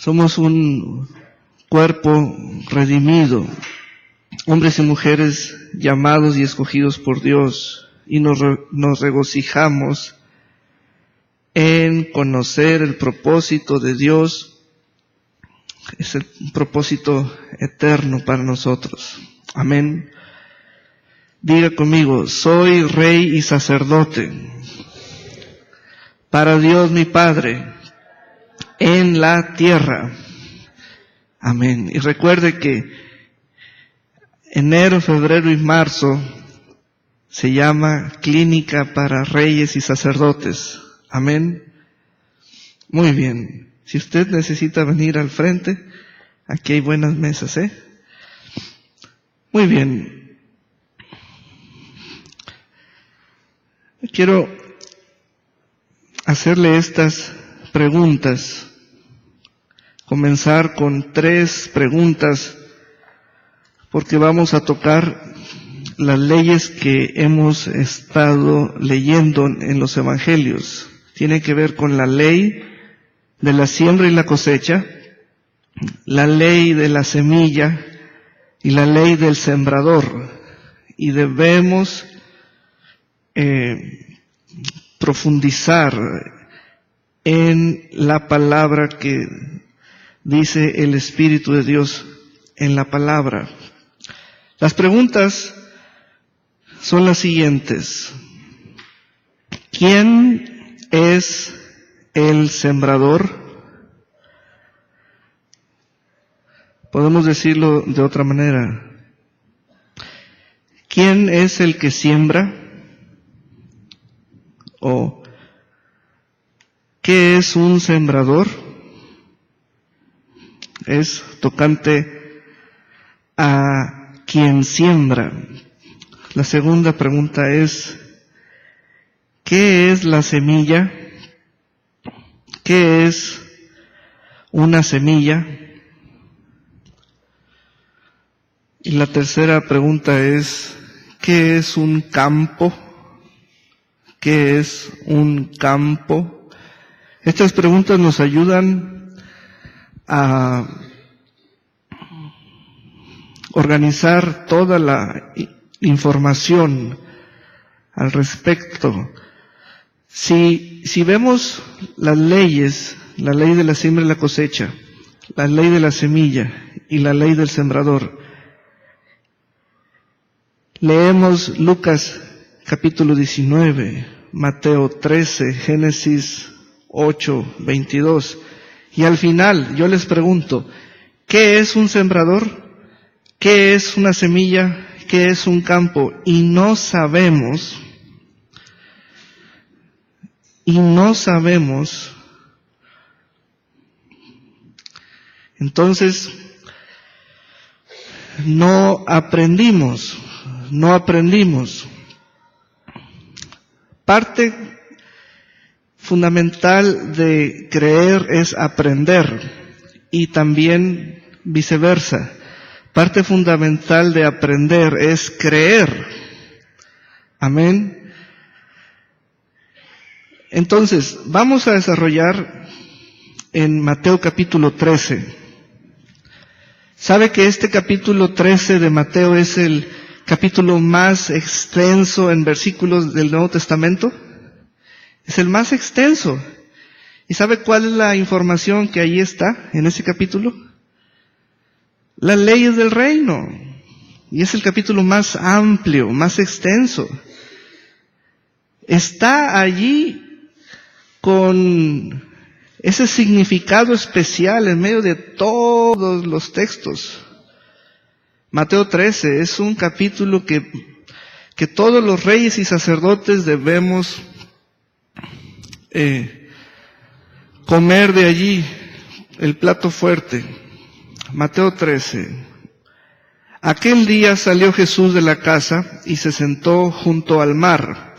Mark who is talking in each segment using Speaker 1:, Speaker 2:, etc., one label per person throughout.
Speaker 1: Somos un cuerpo redimido, hombres y mujeres llamados y escogidos por Dios, y nos regocijamos en conocer el propósito de Dios. Es el propósito eterno para nosotros. Amén. Diga conmigo: soy rey y sacerdote para Dios mi Padre en la tierra. Amén. Y recuerde que enero, febrero y marzo se llama Clínica para Reyes y Sacerdotes. Amén. Muy bien. Si usted necesita venir al frente, aquí hay buenas mesas, Muy bien. Quiero hacerle estas preguntas. Comenzar con 3 preguntas, porque vamos a tocar las leyes que hemos estado leyendo en los evangelios. Tiene que ver con la ley de la siembra y la cosecha, la ley de la semilla y la ley del sembrador. Y debemos profundizar en la palabra que dice el Espíritu de Dios en la palabra. Las preguntas son las siguientes. ¿Quién es el sembrador? Podemos decirlo de otra manera. ¿Quién es el que siembra? ¿O qué es un sembrador? Es tocante a quien siembra. La segunda pregunta es: ¿qué es la semilla? ¿Qué es una semilla? Y la tercera pregunta es: ¿qué es un campo? ¿Qué es un campo? Estas preguntas nos ayudan a organizar toda la información al respecto. Si vemos las leyes, la ley de la siembra y la cosecha, la ley de la semilla y la ley del sembrador, leemos Lucas capítulo 19, Mateo 13, Génesis 8, 22. Y al final yo les pregunto: ¿qué es un sembrador? ¿Qué es una semilla? ¿Qué es un campo? Y no sabemos. Entonces, no aprendimos. Parte fundamental de creer es aprender, y también viceversa. Parte fundamental de aprender es creer. Amén. Entonces, vamos a desarrollar en Mateo capítulo 13. ¿Sabe que este capítulo 13 de Mateo es el capítulo más extenso en versículos del Nuevo Testamento? Es el más extenso. ¿Y sabe cuál es la información que ahí está en ese capítulo? Las leyes del reino. Y es el capítulo más amplio, más extenso. Está allí con ese significado especial en medio de todos los textos. Mateo 13 es un capítulo que todos los reyes y sacerdotes debemos comer de allí el plato fuerte. Mateo 13. Aquel día salió Jesús de la casa y se sentó junto al mar,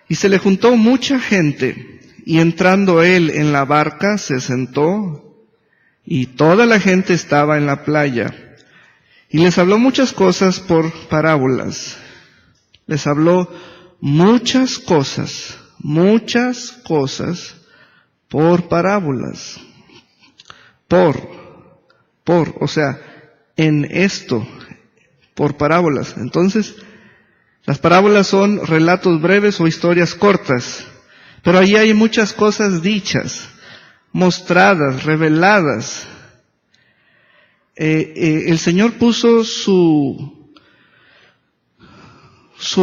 Speaker 1: y se le juntó mucha gente, y entrando él en la barca se sentó, y toda la gente estaba en la playa, y les habló muchas cosas por parábolas. Les habló muchas cosas por parábolas. o sea, en esto, por parábolas. Entonces, las parábolas son relatos breves o historias cortas, pero ahí hay muchas cosas dichas, mostradas, reveladas. El Señor puso su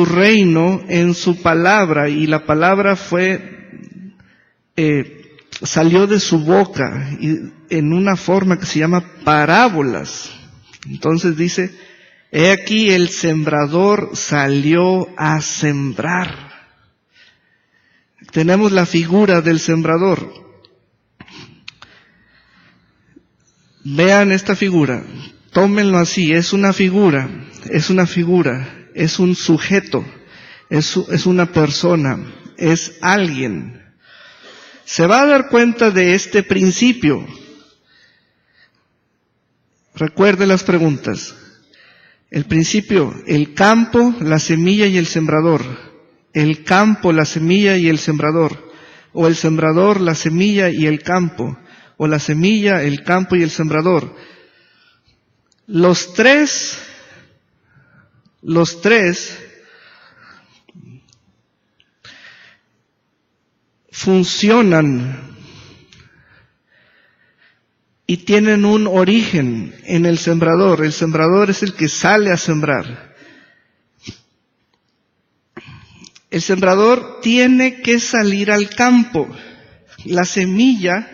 Speaker 1: reino en su palabra, y la palabra salió de su boca en una forma que se llama parábolas. Entonces dice, he aquí el sembrador salió a sembrar. Tenemos la figura del sembrador. Vean esta figura, tómenlo así, es una figura, es un sujeto, es una persona, es alguien. Se va a dar cuenta de este principio. Recuerde las preguntas. El principio, el campo, la semilla y el sembrador. El campo, la semilla y el sembrador. O el sembrador, la semilla y el campo. O la semilla, el campo y el sembrador. Los tres funcionan y tienen un origen en el sembrador. El sembrador es el que sale a sembrar. El sembrador tiene que salir al campo. La semilla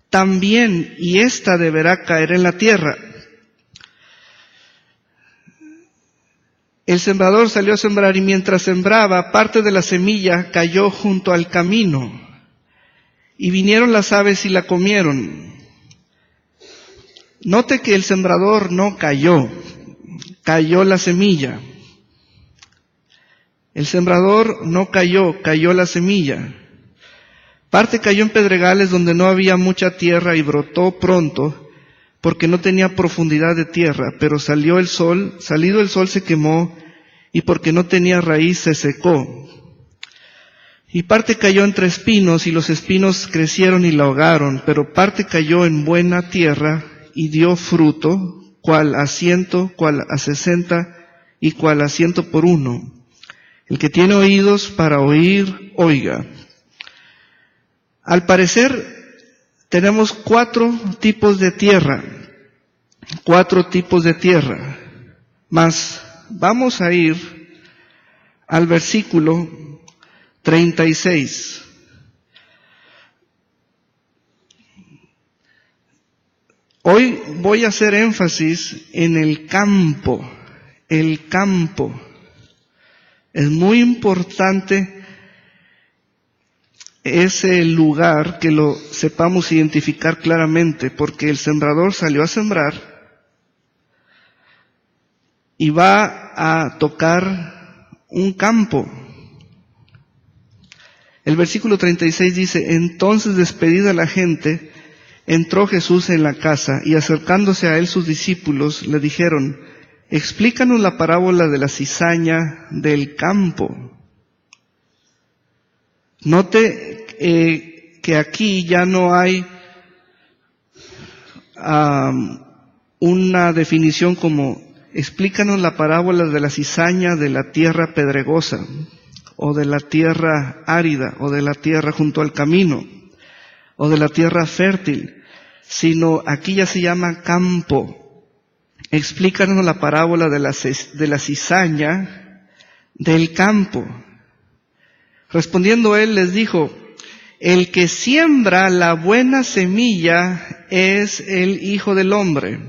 Speaker 1: también, y ésta deberá caer en la tierra. El sembrador salió a sembrar, y mientras sembraba, parte de la semilla cayó junto al camino, y vinieron las aves y la comieron. Note que el sembrador no cayó la semilla. El sembrador no cayó la semilla. Parte cayó en pedregales donde no había mucha tierra y brotó pronto, porque no tenía profundidad de tierra, pero salido el sol se quemó, y porque no tenía raíz se secó. Y parte cayó entre espinos, y los espinos crecieron y la ahogaron, pero parte cayó en buena tierra, y dio fruto, cual a 100, cual a 60, y cual a 100 por 1. El que tiene oídos para oír, oiga. Al parecer, tenemos 4 tipos de tierra. 4 tipos de tierra. Mas, vamos a ir al versículo 36. Hoy voy a hacer énfasis en el campo. El campo. Es muy importante ese lugar, que lo sepamos identificar claramente, porque el sembrador salió a sembrar y va a tocar un campo. El versículo 36 dice, entonces despedida la gente, entró Jesús en la casa, y acercándose a él sus discípulos le dijeron, explícanos la parábola de la cizaña del campo. Note que aquí ya no hay una definición como explícanos la parábola de la cizaña de la tierra pedregosa, o de la tierra árida, o de la tierra junto al camino, o de la tierra fértil, sino aquí ya se llama campo. Explícanos la parábola de la cizaña del campo. Respondiendo él les dijo, el que siembra la buena semilla es el Hijo del Hombre.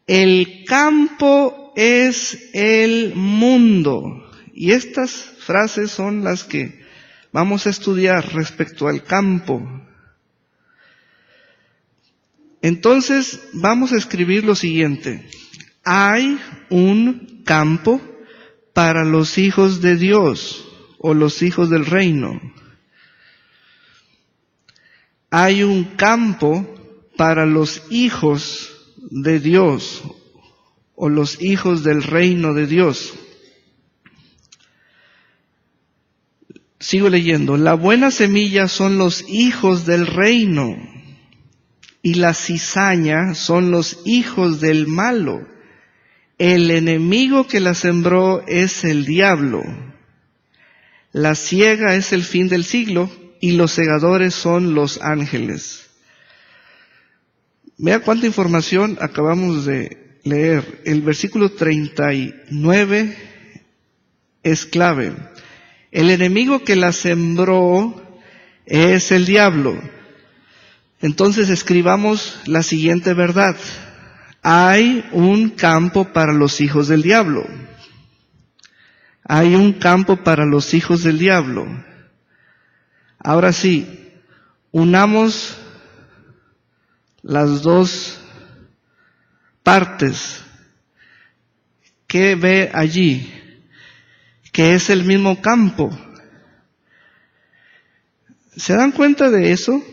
Speaker 1: El campo es el mundo. Y estas frases son las que vamos a estudiar respecto al campo. Entonces vamos a escribir lo siguiente. Hay un campo para los hijos de Dios, o los hijos del reino. Hay un campo para los hijos de Dios, o los hijos del reino de Dios. Sigo leyendo. La buena semilla son los hijos del reino. y la cizaña son los hijos del malo. El enemigo que la sembró es el diablo. La siega es el fin del siglo y los segadores son los ángeles. Vea cuánta información acabamos de leer. El versículo 39 es clave. El enemigo que la sembró es el diablo. Entonces escribamos la siguiente verdad. Hay un campo para los hijos del diablo. Hay un campo para los hijos del diablo. Ahora sí, unamos las dos partes. ¿Qué ve allí? Que es el mismo campo. ¿Se dan cuenta de eso?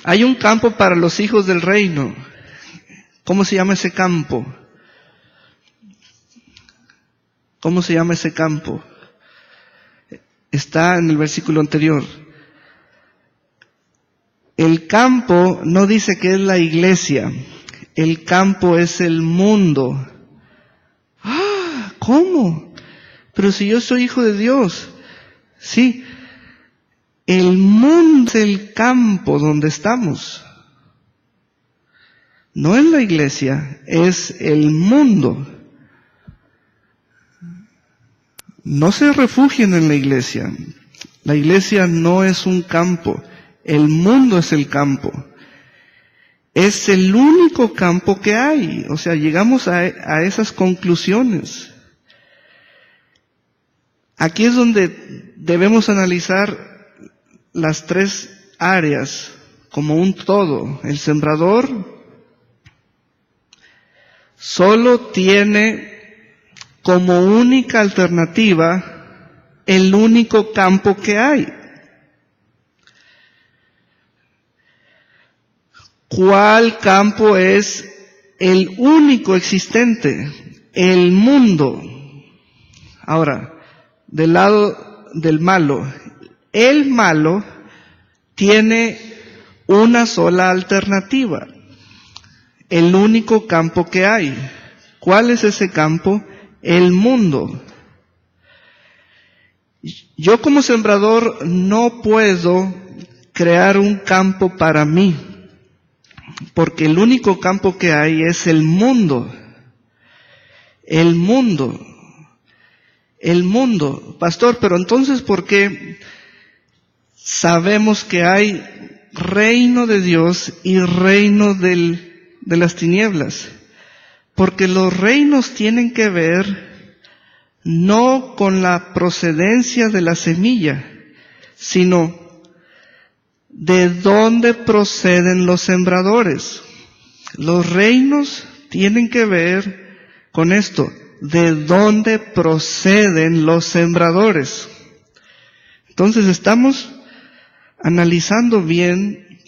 Speaker 1: Hay un campo para los hijos del reino. ¿Cómo se llama ese campo? ¿Cómo se llama ese campo? Está en el versículo anterior. El campo no dice que es la iglesia. El campo es el mundo. ¡Ah! ¿Cómo? Pero si yo soy hijo de Dios. Sí. El mundo es el campo donde estamos. No es la iglesia, es el mundo. No se refugien en la iglesia. La iglesia no es un campo. El mundo es el campo. Es el único campo que hay. O sea, llegamos a esas conclusiones. Aquí es donde debemos analizar las tres áreas como un todo. El sembrador solo tiene como única alternativa el único campo que hay. ¿Cuál campo es el único existente? El mundo. Ahora, del lado del malo, el malo tiene una sola alternativa, el único campo que hay. ¿Cuál es ese campo? El mundo. Yo como sembrador no puedo crear un campo para mí, porque el único campo que hay es el mundo. El mundo. El mundo. Pastor, pero entonces, ¿por qué sabemos que hay reino de Dios y reino de las tinieblas? Porque los reinos tienen que ver no con la procedencia de la semilla, sino de dónde proceden los sembradores. Los reinos tienen que ver con esto, de dónde proceden los sembradores. Entonces estamos analizando bien,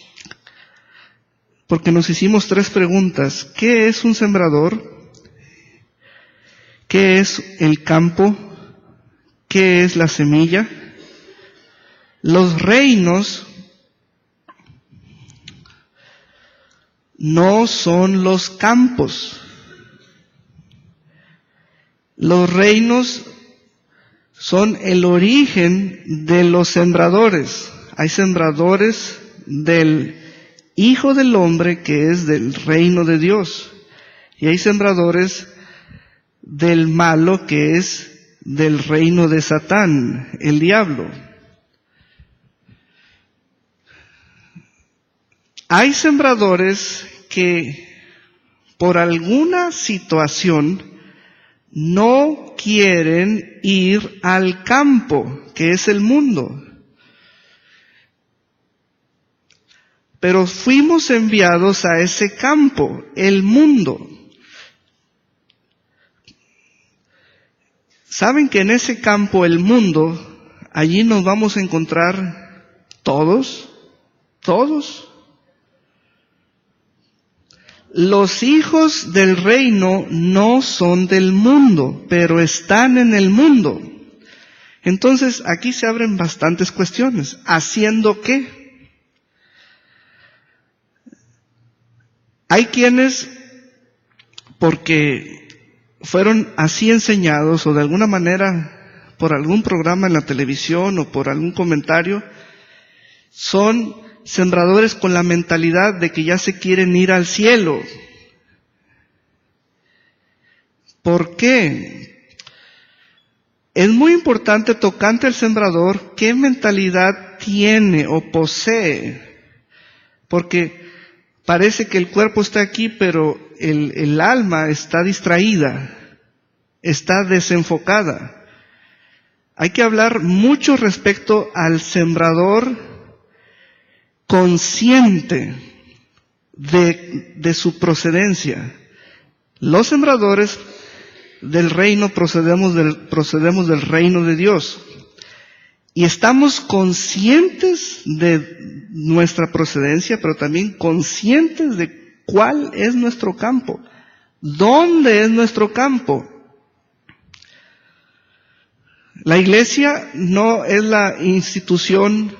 Speaker 1: porque nos hicimos tres preguntas. ¿Qué es un sembrador? ¿Qué es el campo? ¿Qué es la semilla? Los reinos no son los campos. Los reinos son el origen de los sembradores. Hay sembradores del Hijo del Hombre, que es del reino de Dios. Y hay sembradores del malo, que es del reino de Satán, el diablo. Hay sembradores que por alguna situación no quieren ir al campo, que es el mundo. Pero fuimos enviados a ese campo, el mundo. ¿Saben que en ese campo, el mundo, allí nos vamos a encontrar todos? Todos. Los hijos del reino no son del mundo, pero están en el mundo. Entonces, aquí se abren bastantes cuestiones. ¿Haciendo qué? Hay quienes, porque fueron así enseñados o de alguna manera por algún programa en la televisión o por algún comentario, son sembradores con la mentalidad de que ya se quieren ir al cielo. ¿Por qué? Es muy importante tocante al sembrador qué mentalidad tiene o posee, porque parece que el cuerpo está aquí, pero el alma está distraída, está desenfocada. Hay que hablar mucho respecto al sembrador consciente de su procedencia. Los sembradores del reino procedemos del reino de Dios. Y estamos conscientes de nuestra procedencia, pero también conscientes de cuál es nuestro campo. ¿Dónde es nuestro campo? La iglesia no es la institución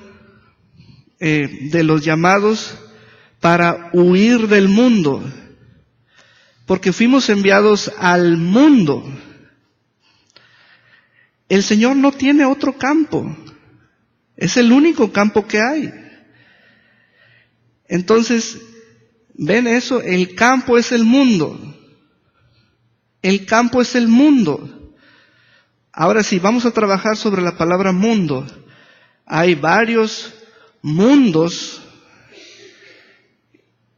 Speaker 1: de los llamados para huir del mundo, porque fuimos enviados al mundo. El Señor no tiene otro campo. Es el único campo que hay. Entonces, ¿ven eso? El campo es el mundo. El campo es el mundo. Ahora sí, vamos a trabajar sobre la palabra mundo. Hay varios mundos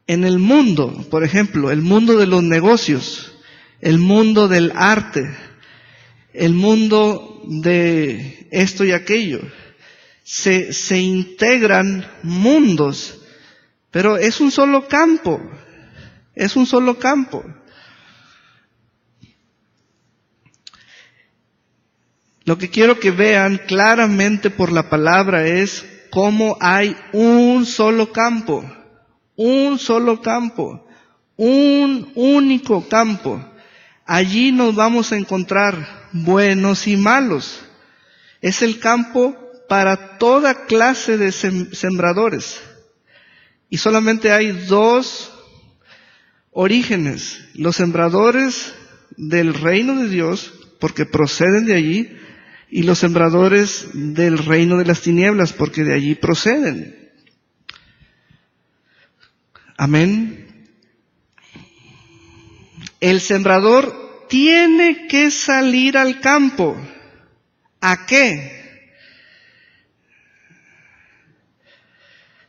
Speaker 1: en el mundo. Por ejemplo, el mundo de los negocios, el mundo del arte, el mundo de esto y aquello. Se integran mundos, pero es un solo campo, es un solo campo. Lo que quiero que vean claramente por la palabra es cómo hay un solo campo, un único campo. Allí nos vamos a encontrar buenos y malos. Es el campo para toda clase de sembradores. Y solamente hay dos orígenes. Los sembradores del reino de Dios, porque proceden de allí, y los sembradores del reino de las tinieblas, porque de allí proceden. Amén. El sembrador tiene que salir al campo. ¿A qué?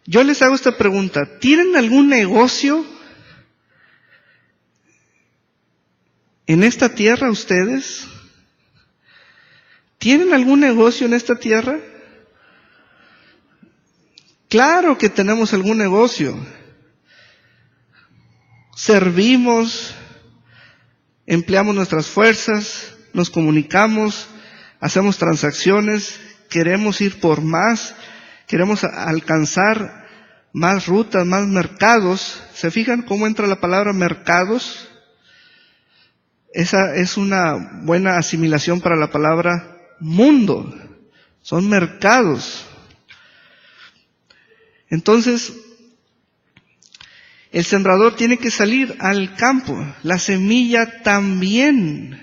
Speaker 1: Yo les hago esta pregunta. ¿Tienen algún negocio en esta tierra ustedes? ¿Tienen algún negocio en esta tierra? Claro que tenemos algún negocio. Servimos, empleamos nuestras fuerzas, nos comunicamos, hacemos transacciones, queremos ir por más, queremos alcanzar más rutas, más mercados. ¿Se fijan cómo entra la palabra mercados? Esa es una buena asimilación para la palabra mundo. Son mercados. Entonces, el sembrador tiene que salir al campo. La semilla también.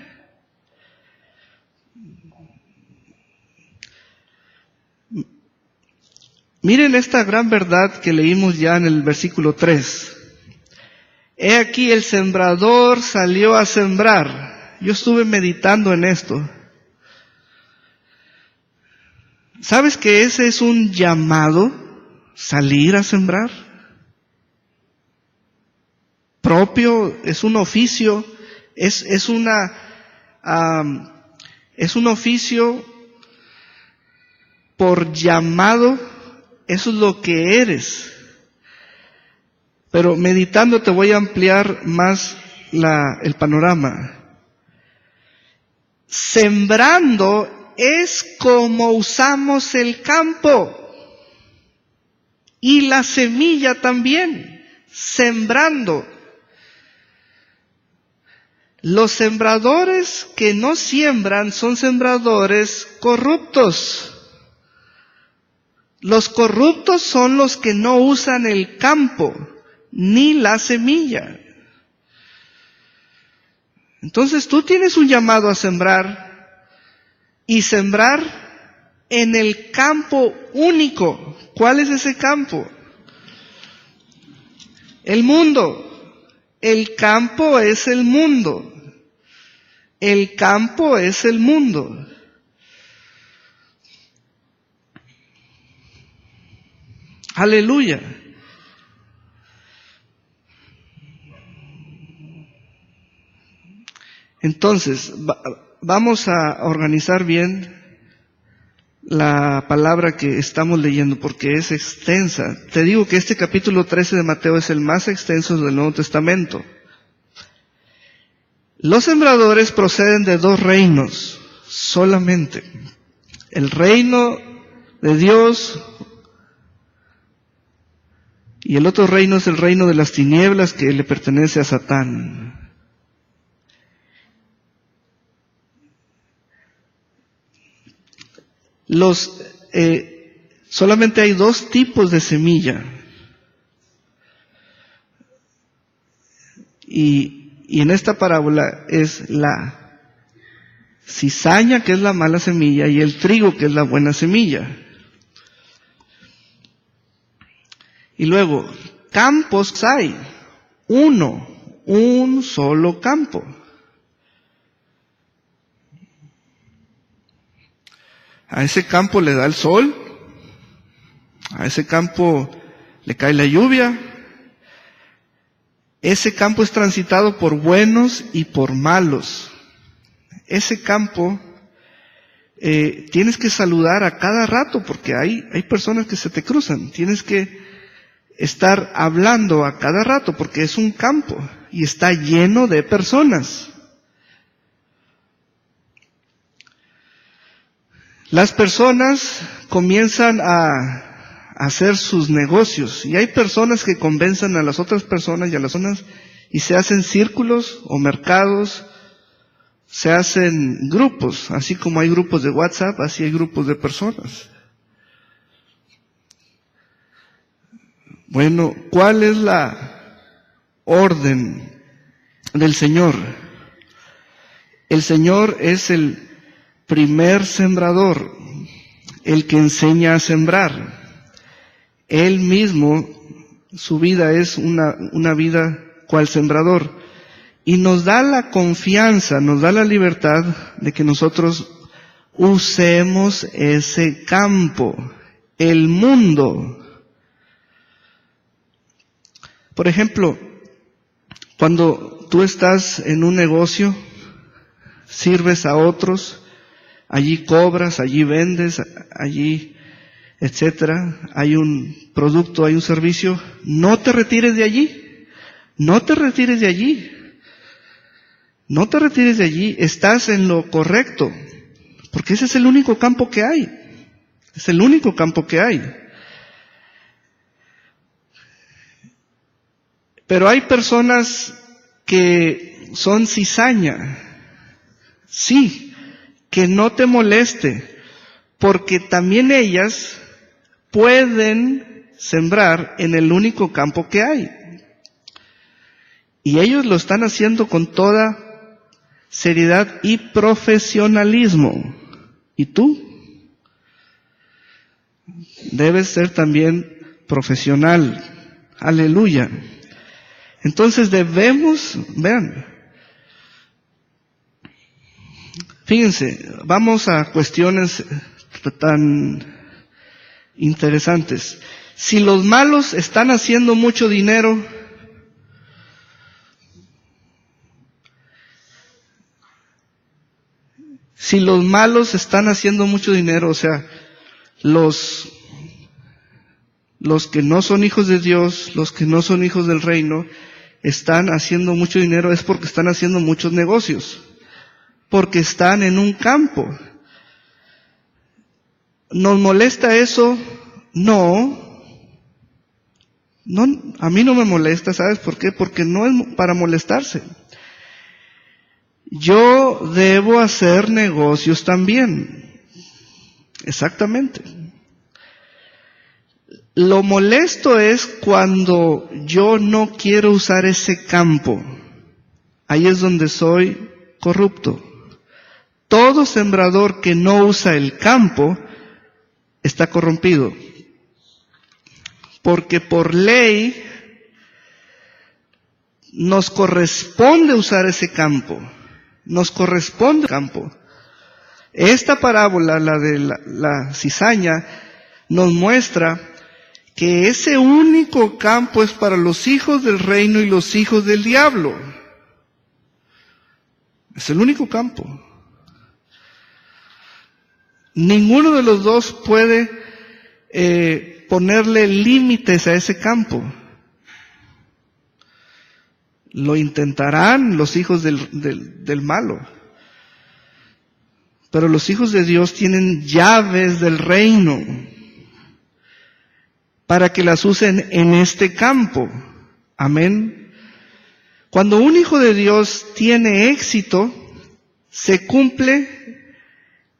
Speaker 1: Miren esta gran verdad que leímos ya en el versículo 3. He aquí el sembrador salió a sembrar. Yo estuve meditando en esto. ¿Sabes que ese es un llamado? Salir a sembrar. Propio, es un oficio, es un oficio por llamado. Eso es lo que eres. Pero meditando te voy a ampliar más el panorama. Sembrando es como usamos el campo. Y la semilla también. Sembrando. Los sembradores que no siembran son sembradores corruptos. Los corruptos son los que no usan el campo. ni la semilla. Entonces tú tienes un llamado a sembrar, y sembrar en el campo único. ¿Cuál es ese campo? El mundo. El campo es el mundo. El campo es el mundo. Aleluya. Entonces, vamos a organizar bien la palabra que estamos leyendo, porque es extensa. Te digo que este capítulo 13 de Mateo es el más extenso del Nuevo Testamento. Los sembradores proceden de dos reinos solamente. El reino de Dios y el otro reino es el reino de las tinieblas, que le pertenece a Satán. Solamente hay dos tipos de semilla. Y en esta parábola es la cizaña, que es la mala semilla, y el trigo, que es la buena semilla. Y luego, campos hay. Un solo campo. A ese campo le da el sol, a ese campo le cae la lluvia. Ese campo es transitado por buenos y por malos. Ese campo tienes que saludar a cada rato, porque hay personas que se te cruzan. Tienes que estar hablando a cada rato, porque es un campo y está lleno de personas. Las personas comienzan a hacer sus negocios, y hay personas que convencen a las otras personas y a las personas, y se hacen círculos o mercados, se hacen grupos. Así como hay grupos de WhatsApp, así hay grupos de personas. Bueno, ¿cuál es la orden del Señor? El Señor es el primer sembrador, el que enseña a sembrar. Él mismo, su vida es una vida cual sembrador. Y nos da la confianza, nos da la libertad de que nosotros usemos ese campo, el mundo. Por ejemplo, cuando tú estás en un negocio, sirves a otros, allí cobras, allí vendes, allí, etcétera. Hay un producto, hay un servicio. No te retires de allí. No te retires de allí. No te retires de allí. Estás en lo correcto. Porque ese es el único campo que hay. Es el único campo que hay. Pero hay personas que son cizaña. Sí. Que no te moleste, porque también ellas pueden sembrar en el único campo que hay. Y ellos lo están haciendo con toda seriedad y profesionalismo. ¿Y tú? Debes ser también profesional. Aleluya. Entonces debemos, vean, fíjense, vamos a cuestiones tan interesantes. Si los malos están haciendo mucho dinero, o sea, los que no son hijos de Dios, los que no son hijos del reino, están haciendo mucho dinero, es porque están haciendo muchos negocios. Porque están en un campo. ¿Nos molesta eso? No, a mí no me molesta, ¿sabes por qué? Porque no es para molestarse. Yo debo hacer negocios también. Exactamente. Lo molesto es cuando yo no quiero usar ese campo. Ahí es donde soy corrupto. Todo sembrador que no usa el campo está corrompido. Porque por ley nos corresponde usar ese campo. Nos corresponde el campo. Esta parábola, la de la cizaña, nos muestra que ese único campo es para los hijos del reino y los hijos del diablo. Es el único campo. Ninguno de los dos puede ponerle límites a ese campo. Lo intentarán los hijos del malo. Pero los hijos de Dios tienen llaves del reino para que las usen en este campo. Amén. Cuando un hijo de Dios tiene éxito, se cumple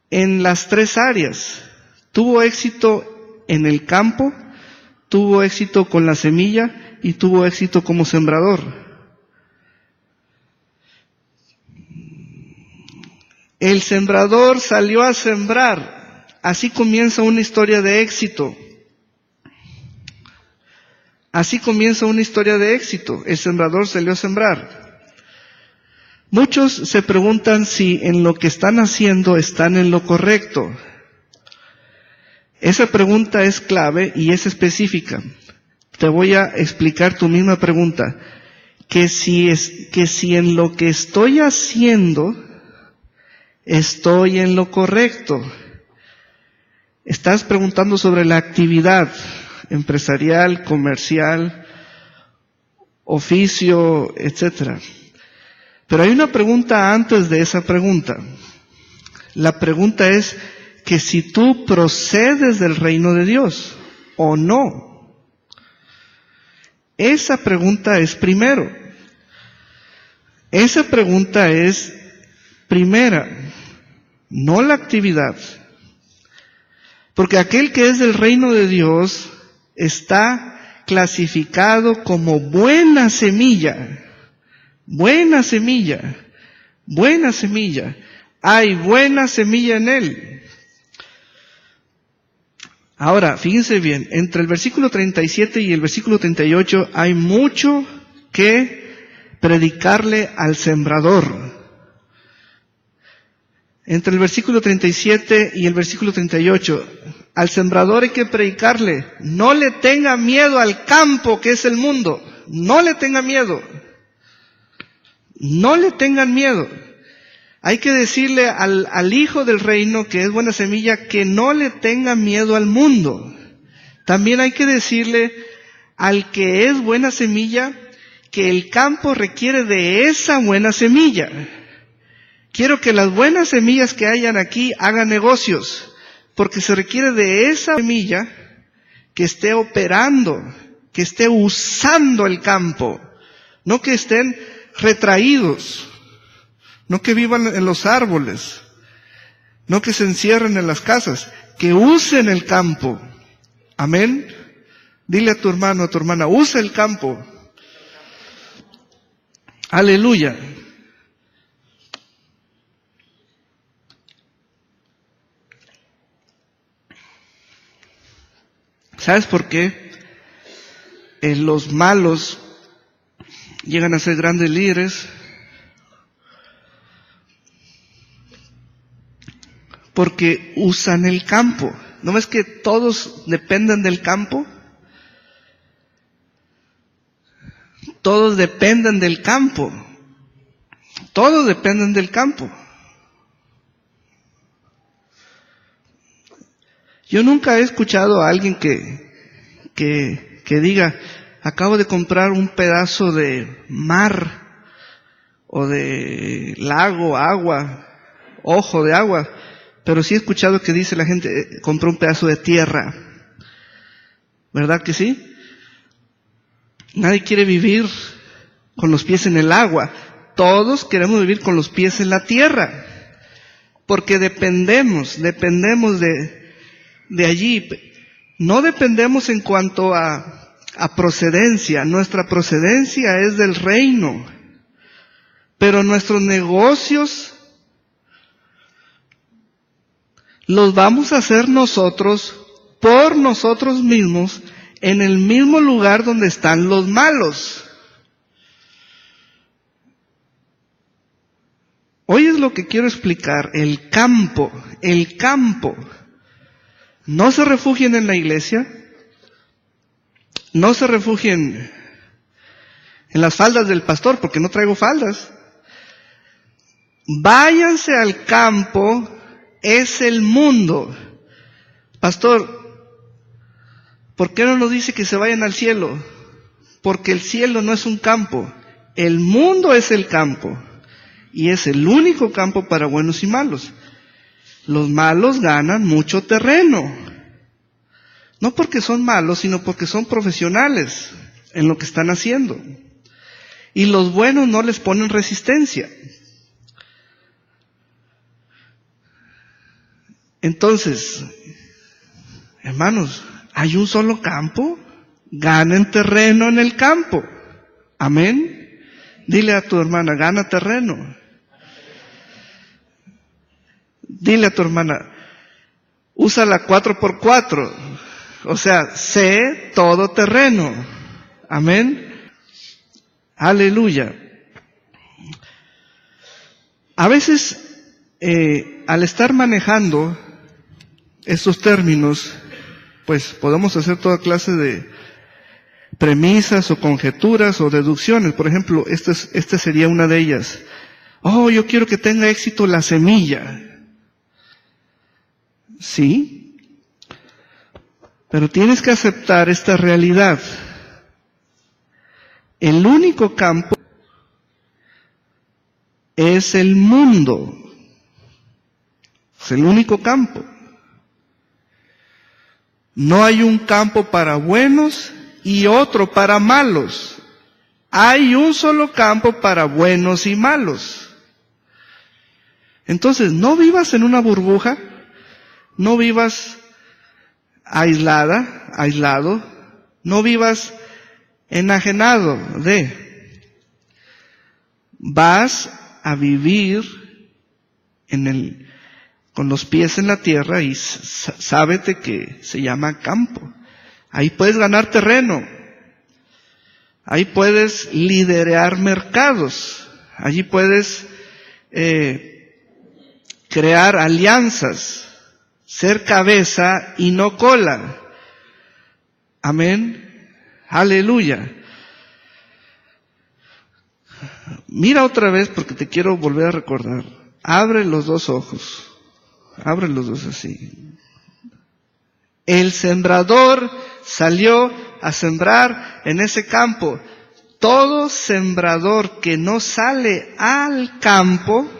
Speaker 1: en las tres áreas. Tuvo éxito en el campo, tuvo éxito con la semilla y tuvo éxito como sembrador. El sembrador salió a sembrar. Así comienza una historia de éxito. Así comienza una historia de éxito. El sembrador salió a sembrar. Muchos se preguntan si en lo que están haciendo están en lo correcto. Esa pregunta es clave y es específica. Te voy a explicar tu misma pregunta. Que si en lo que estoy haciendo estoy en lo correcto. Estás preguntando sobre la actividad empresarial, comercial, oficio, etc. Pero hay una pregunta antes de esa pregunta. La pregunta es que si tú procedes del reino de Dios o no. Esa pregunta es primero. Esa pregunta es primera, no la actividad. Porque aquel que es del reino de Dios está clasificado como buena semilla. Buena semilla. Buena semilla. Hay buena semilla en él. Ahora, fíjense bien, entre el versículo 37 y el versículo 38 hay mucho que predicarle al sembrador. Entre el versículo 37 y el versículo 38, al sembrador hay que predicarle, no le tenga miedo al campo que es el mundo, no le tenga miedo, no le tengan miedo. Hay que decirle al hijo del reino que es buena semilla que no le tenga miedo al mundo. También hay que decirle al que es buena semilla que el campo requiere de esa buena semilla. Quiero que las buenas semillas que hayan aquí hagan negocios, porque se requiere de esa semilla que esté operando, que esté usando el campo, no que estén retraídos, no que vivan en los árboles, no que se encierren en las casas, que usen el campo. Amén. Dile a tu hermano, a tu hermana, usa el campo. Aleluya. ¿Sabes por qué? Los malos llegan a ser grandes líderes. Porque usan el campo. ¿No ves que todos dependen del campo? Todos dependen del campo. Todos dependen del campo. Yo nunca he escuchado a alguien que diga, acabo de comprar un pedazo de mar, o de lago, agua, ojo de agua, pero sí he escuchado que dice la gente, compró un pedazo de tierra. ¿Verdad que sí? Nadie quiere vivir con los pies en el agua. Todos queremos vivir con los pies en la tierra, porque dependemos de allí. no dependemos en cuanto a procedencia. Nuestra procedencia es del reino. Pero nuestros negocios los vamos a hacer nosotros, por nosotros mismos, en el mismo lugar donde están los malos. Hoy es lo que quiero explicar, el campo. No se refugien en la iglesia, no se refugien en las faldas del pastor, porque no traigo faldas. Váyanse al campo, es el mundo. Pastor, ¿por qué no nos dice que se vayan al cielo? Porque el cielo no es un campo, el mundo es el campo. Y es el único campo para buenos y malos. Los malos ganan mucho terreno. No porque son malos, sino porque son profesionales en lo que están haciendo. Y los buenos no les ponen resistencia. Entonces, hermanos, hay un solo campo. Ganen terreno en el campo. Amén. Dile a tu hermana, gana terreno. Dile a tu hermana, usa la 4x4, o sea, sé todo terreno. Amén. Aleluya. A veces, al estar manejando estos términos, pues podemos hacer toda clase de premisas o conjeturas o deducciones. Por ejemplo, esta sería una de ellas. Oh, yo quiero que tenga éxito la semilla. Sí, pero tienes que aceptar esta realidad. El único campo es el mundo. Es el único campo. No hay un campo para buenos y otro para malos. Hay un solo campo para buenos y malos. Entonces, no vivas en una burbuja. No vivas aislado, no vivas enajenado vas a vivir con los pies en la tierra y sábete que se llama campo. Ahí puedes ganar terreno, ahí puedes liderar mercados, allí puedes crear alianzas, ser cabeza y no cola. Amén. Aleluya. Mira otra vez porque te quiero volver a recordar. Abre los dos ojos. Abre los dos así. El sembrador salió a sembrar en ese campo. Todo sembrador que no sale al campo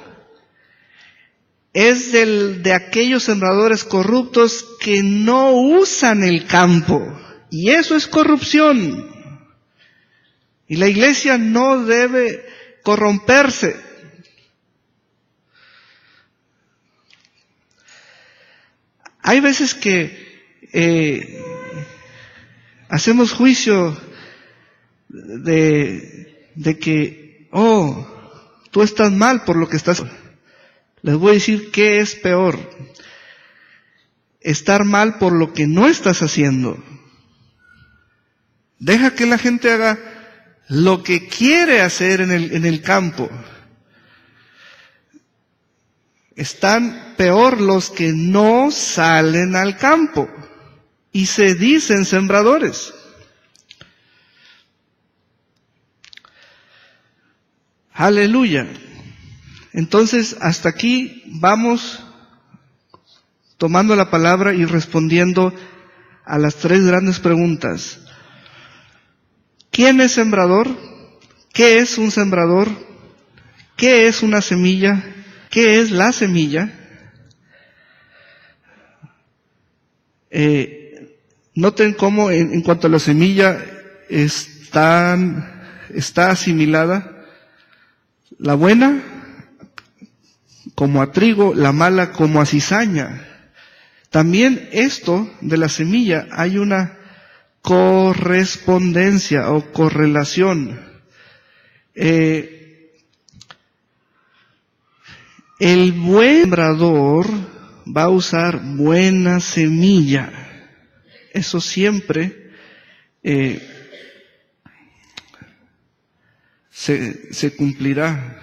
Speaker 1: es de aquellos sembradores corruptos que no usan el campo. Y eso es corrupción. Y la iglesia no debe corromperse. Hay veces que hacemos juicio de que, tú estás mal por lo que estás. Les voy a decir qué es peor. Estar mal por lo que no estás haciendo. Deja que la gente haga lo que quiere hacer en el campo. Están peor los que no salen al campo y se dicen sembradores. Aleluya. Entonces, hasta aquí vamos tomando la palabra y respondiendo a las tres grandes preguntas. ¿Quién es sembrador? ¿Qué es un sembrador? ¿Qué es una semilla? ¿Qué es la semilla? Noten cómo en cuanto a la semilla está asimilada la buena como a trigo, la mala como a cizaña. También esto de la semilla hay una correspondencia o correlación. El buen sembrador va a usar buena semilla. Eso siempre se cumplirá.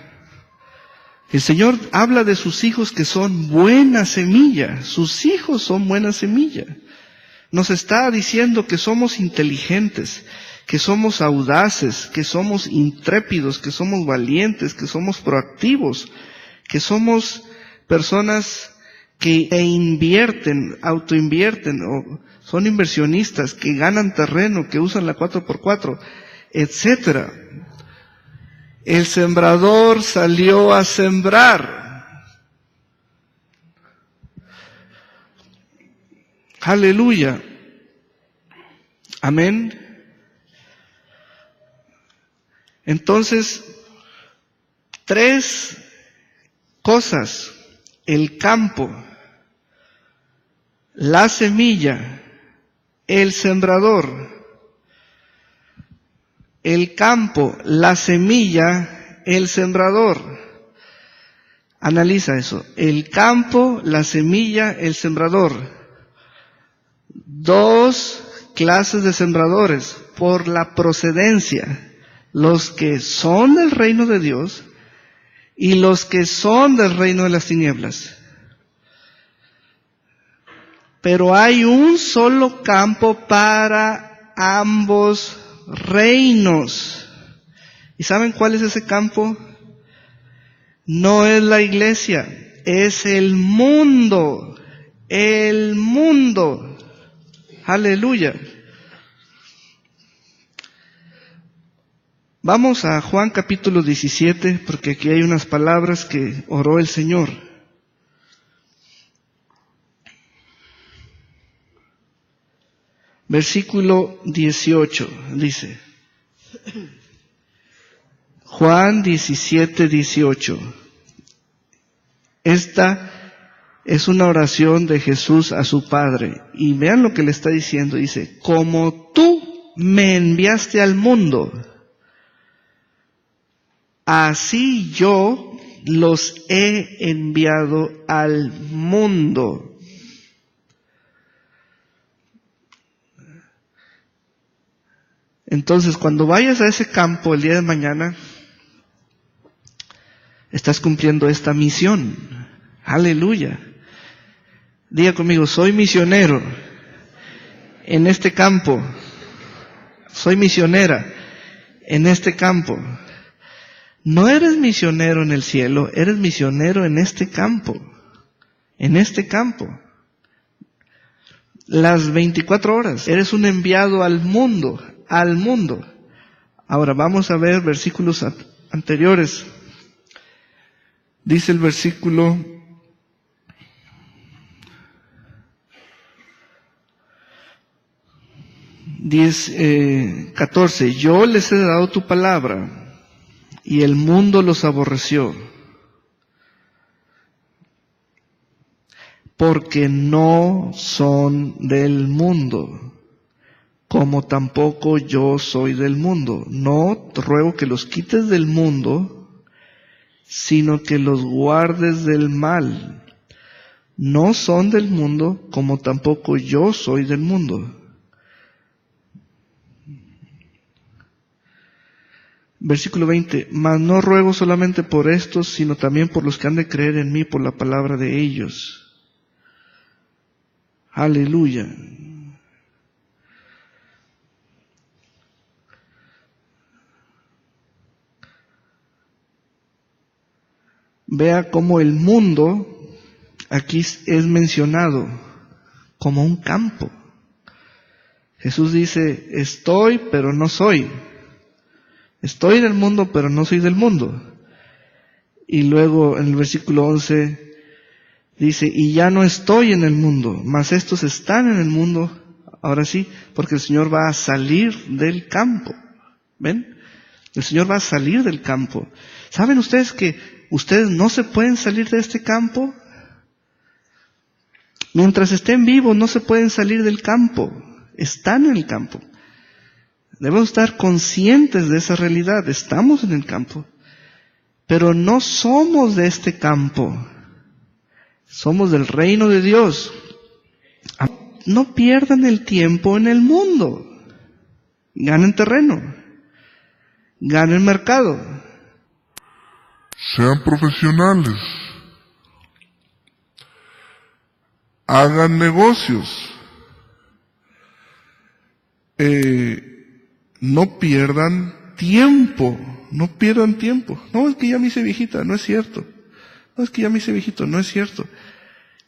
Speaker 1: El Señor habla de sus hijos que son buena semilla. Sus hijos son buena semilla. Nos está diciendo que somos inteligentes, que somos audaces, que somos intrépidos, que somos valientes, que somos proactivos, que somos personas que invierten, autoinvierten, o son inversionistas, que ganan terreno, que usan la 4x4, etcétera. El sembrador salió a sembrar. Aleluya. Amén. Entonces, 3 cosas: el campo, la semilla, el sembrador. El campo, la semilla, el sembrador. Analiza eso. El campo, la semilla, el sembrador. 2 clases de sembradores por la procedencia. Los que son del reino de Dios y los que son del reino de las tinieblas. Pero hay un solo campo para ambos reinos. ¿Y saben cuál es ese campo? No es la iglesia, es el mundo. El mundo. Aleluya. Vamos a Juan capítulo 17, porque aquí hay unas palabras que oró el Señor. Versículo 18 dice, Juan 17, 18. Esta es una oración de Jesús a su Padre. Y vean lo que le está diciendo. Dice, como tú me enviaste al mundo, así yo los he enviado al mundo. Entonces, cuando vayas a ese campo el día de mañana, estás cumpliendo esta misión. Aleluya. Diga conmigo, soy misionero en este campo. Soy misionera en este campo. No eres misionero en el cielo, eres misionero en este campo. En este campo. Las 24 horas. Eres un enviado al mundo. Al mundo. Ahora vamos a ver versículos anteriores. Dice el versículo 14. Yo les he dado tu palabra y el mundo los aborreció, porque no son del mundo, como tampoco yo soy del mundo. No te ruego que los quites del mundo, sino que los guardes del mal. No son del mundo, como tampoco yo soy del mundo. Versículo 20. Mas no ruego solamente por estos, sino también por los que han de creer en mí por la palabra de ellos. Aleluya. Vea cómo el mundo aquí es mencionado como un campo. Jesús dice, estoy, pero no soy. Estoy en el mundo, pero no soy del mundo. Y luego en el versículo 11 dice, y ya no estoy en el mundo, mas estos están en el mundo. Ahora sí, porque el Señor va a salir del campo. ¿Ven? El Señor va a salir del campo. ¿Saben ustedes que ustedes no se pueden salir de este campo? Mientras estén vivos no se pueden salir del campo, están en el campo. Debemos estar conscientes de esa realidad, estamos en el campo, pero no somos de este campo, somos del reino de Dios. No pierdan el tiempo en el mundo, ganen terreno, ganen mercado.
Speaker 2: Sean profesionales. Hagan negocios. No pierdan tiempo. No pierdan tiempo. No, es que ya me hice viejita. No es cierto. No, es que ya me hice viejito. No es cierto.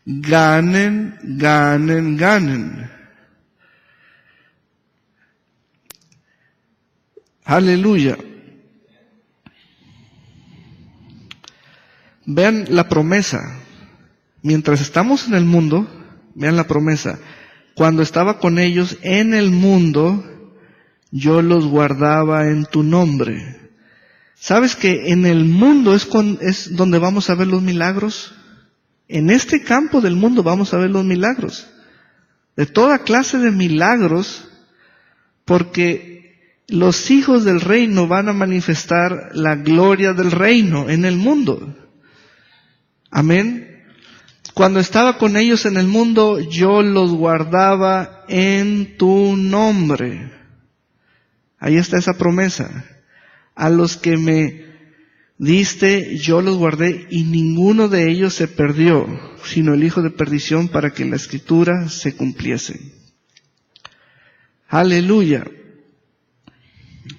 Speaker 2: Ganen, ganen, ganen. Aleluya. Vean la promesa. Mientras estamos en el mundo, vean la promesa. Cuando estaba con ellos en el mundo, yo los guardaba en tu nombre. ¿Sabes que en el mundo es donde vamos a ver los milagros? En este campo del mundo vamos a ver los milagros. De toda clase de milagros, porque los hijos del reino van a manifestar la gloria del reino en el mundo. Amén. Cuando estaba con ellos en el mundo, yo los guardaba en tu nombre. Ahí está esa promesa. A los que me diste, yo los guardé y ninguno de ellos se perdió, sino el hijo de perdición para que la escritura se cumpliese. Aleluya.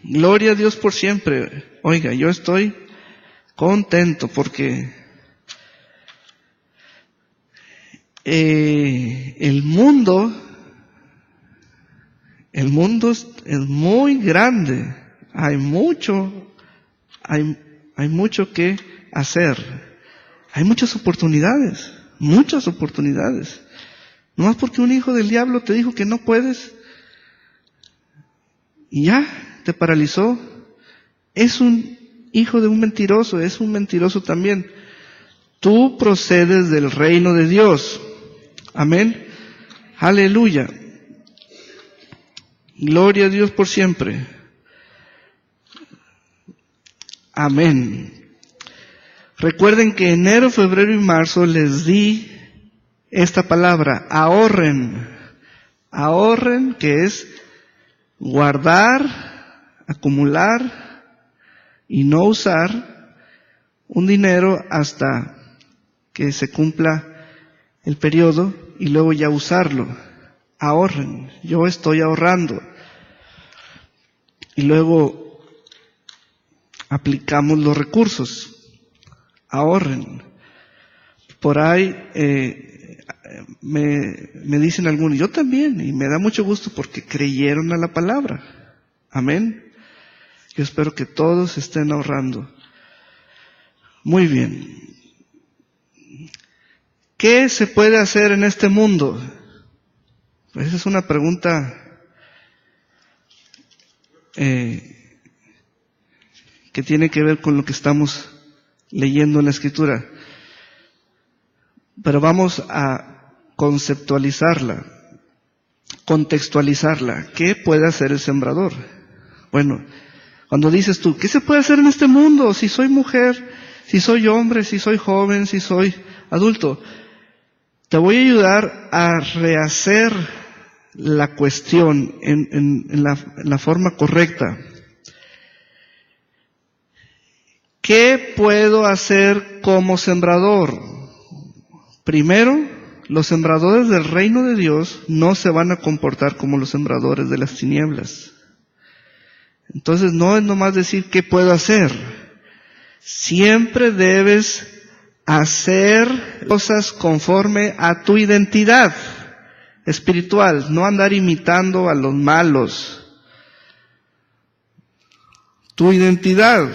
Speaker 2: Gloria a Dios por siempre. Oiga, yo estoy contento porque el mundo es muy grande. Hay mucho que hacer. Hay muchas oportunidades. No más porque un hijo del diablo te dijo que no puedes y ya te paralizó. Es un hijo de un mentiroso, es un mentiroso también. Tú procedes del reino de Dios. Amén. Aleluya. Gloria a Dios por siempre. Amén. Recuerden que enero, febrero y marzo les di esta palabra, ahorren. Ahorren, que es guardar, acumular y no usar un dinero hasta que se cumpla el periodo y luego ya usarlo. Ahorren. Yo estoy ahorrando. Y luego aplicamos los recursos. Ahorren. Por ahí me dicen algunos, yo también, y me da mucho gusto porque creyeron a la palabra. Amén. Yo espero que todos estén ahorrando. Muy bien. ¿Qué se puede hacer en este mundo? Pues esa es una pregunta que tiene que ver con lo que estamos leyendo en la Escritura. Pero vamos a conceptualizarla, contextualizarla. ¿Qué puede hacer el sembrador? Bueno, cuando dices tú, ¿qué se puede hacer en este mundo? Si soy mujer, si soy hombre, si soy joven, si soy adulto. Te voy a ayudar a rehacer la cuestión en la forma correcta. ¿Qué puedo hacer como sembrador? Primero, los sembradores del reino de Dios no se van a comportar como los sembradores de las tinieblas. Entonces no es nomás decir qué puedo hacer. Siempre debes hacer cosas conforme a tu identidad espiritual, no andar imitando a los malos. Tu identidad,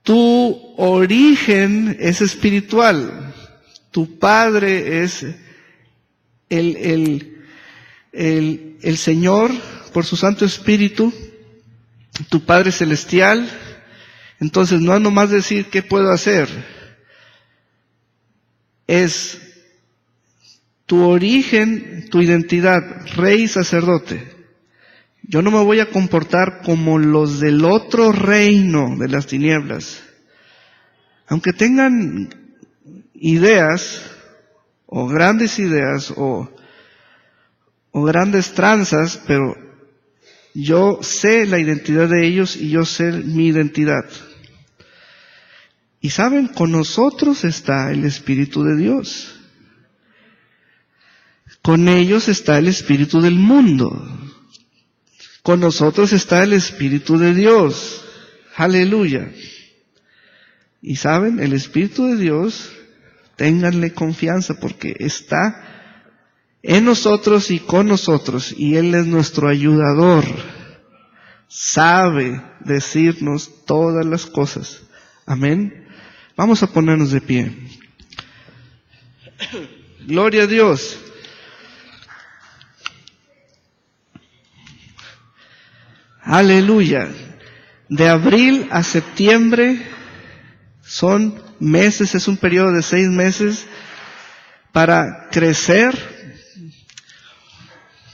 Speaker 2: tu origen es espiritual. Tu Padre es el Señor por su Santo Espíritu, tu Padre Celestial. Entonces no es nomás decir qué puedo hacer, es
Speaker 1: tu origen, tu identidad, rey y sacerdote. Yo no me voy a comportar como los del otro reino de las tinieblas. Aunque tengan ideas, o grandes ideas, o grandes tranzas, pero yo sé la identidad de ellos y yo sé mi identidad. Y saben, con nosotros está el Espíritu de Dios. Con ellos está el espíritu del mundo. Con nosotros está el Espíritu de Dios. Aleluya. Y saben, el Espíritu de Dios, ténganle confianza porque está en nosotros y con nosotros. Y Él es nuestro ayudador. Sabe decirnos todas las cosas. Amén. Vamos a ponernos de pie. Gloria a Dios. Aleluya. De abril a septiembre son meses, es un periodo de 6 meses para crecer,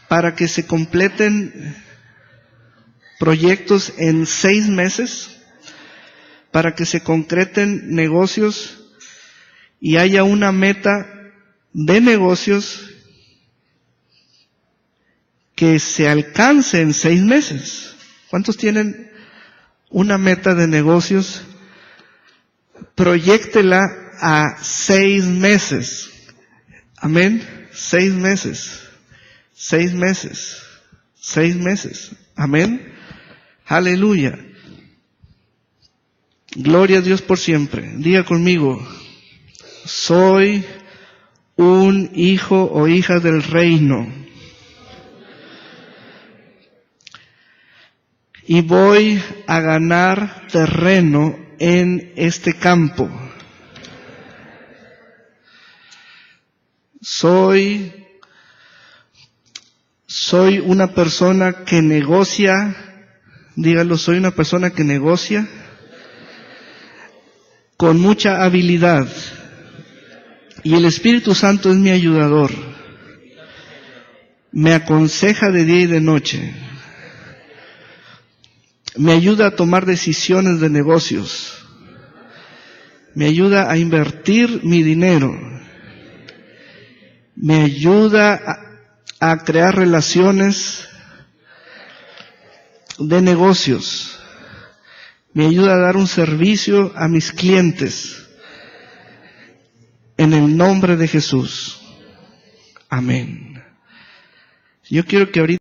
Speaker 1: para que se completen proyectos en 6 meses, para que se concreten negocios y haya una meta de negocios que se alcance en 6 meses. ¿Cuántos tienen una meta de negocios? Proyéctela a 6 meses. Amén. 6 meses. 6 meses. 6 meses. Amén. Aleluya. Gloria a Dios por siempre. Diga conmigo, soy un hijo o hija del reino. Y voy a ganar terreno en este campo. Soy una persona que negocia, dígalo, soy una persona que negocia con mucha habilidad. Y el Espíritu Santo es mi ayudador. Me aconseja de día y de noche. Me ayuda a tomar decisiones de negocios. Me ayuda a invertir mi dinero. Me ayuda a crear relaciones de negocios. Me ayuda a dar un servicio a mis clientes. En el nombre de Jesús. Amén. Yo quiero que ahorita